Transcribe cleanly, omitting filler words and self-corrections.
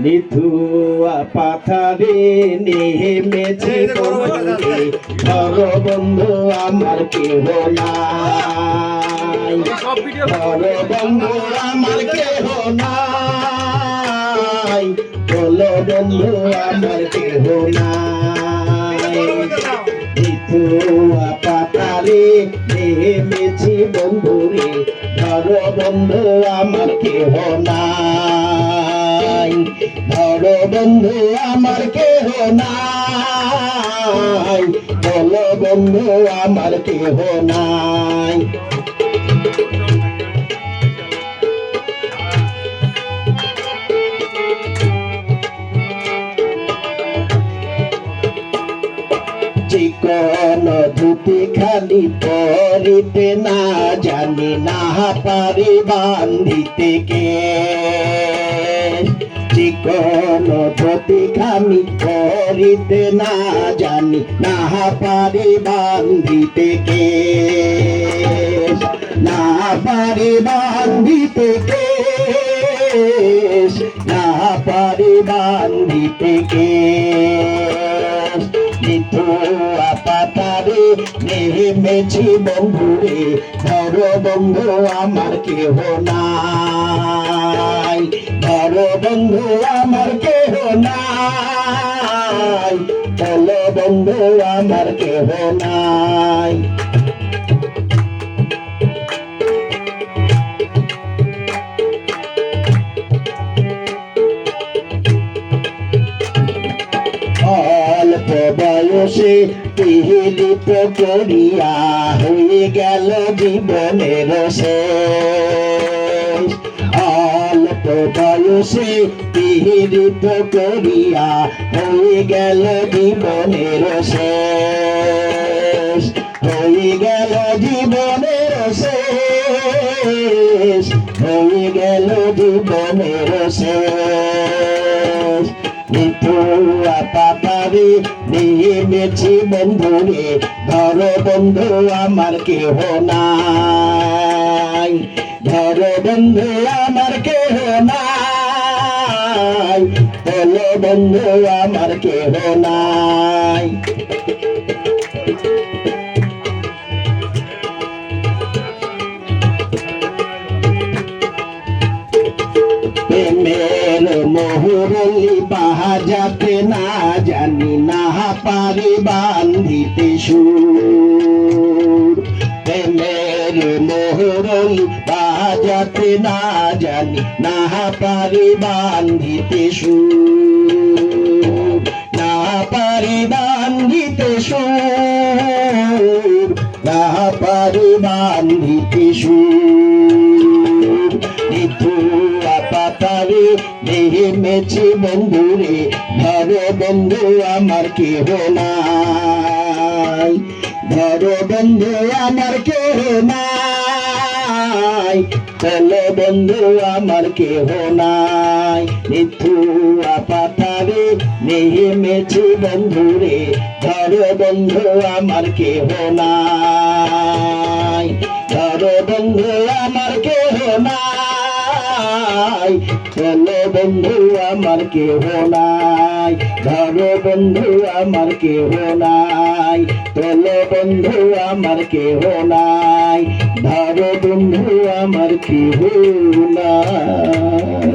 নিথুয়া পাথারে নেমেছে বন্ধুরে, ধর বন্ধু আমার কেহ নাই, ধর বন্ধু আমার কেহ নাই, বলো বন্ধু আমার কেহ নাই। নিথুয়া পাথারে নেমেছি বন্ধুরে, ধর বন্ধু আমার কেহ নাই, ধর বন্ধু আমার কেহ নাই, বলো বন্ধু আমার কেহ নাই। চিকন ধুতি খালি পরিতে না জানি, না পারি বান্ধিতে কে, চিকন ধুতি খালি পরিতে না জানি, না পারি বান্ধিতে কে, না পারি বান্ধিতে কে, না পারি বান্ধিতে কে। নিথুয়া পাতারে নেমেছি বন্ধুরে, ধর বন্ধু আমার কেহ নাই, ধর বন্ধু আমার কেহ নাই, বলো বন্ধু আমার কেহ নাই। অল্প বয়সে পিহিলিত করিয়া হয়ে গেল জীবনের শেষ, অল্প বয়সে পিহিলিত করিয়া হয়ে গেল জীবনের শেষ, হয়ে গেল জীবনের শেষ, হয়ে গেল জীবনের শেষ। নিথুয়া পাতারে নেমেছি বন্ধুরে, ধর বন্ধু আমার কেহ নাই, ধর বন্ধু আমার কেহ নাই, বলো বন্ধু আমার কেহ নাই। প্রেমের মোহরলি বাজাতে না জানি, না পারি বান্ধিতে সুর, প্রেমের মোহরলি বাজাতে না জানি, না পারি বান্ধিতে সুর, না পারি বান্ধিতে সুর, না পারি বান্ধিতে সুর। নিথুয়া পাতারে নেমেছি বন্ধুরে, ধর বন্ধু আমার কেহ নাই, ধর বন্ধু আমার কেহ নাই, চলো বন্ধু আমার কেহ নাই। নিথুয়া পাতারে নেমেছি বন্ধুরে, ধর বন্ধু আমার কেহ নাই, ধর বন্ধু আমার কেহ নাই, চলো বন্ধু আমার কেহ নাই, ধর বন্ধু আমার কেহ নাই, চলো বন্ধু আমার কেহ নাই, ধর বন্ধু আমার কেহ নাই।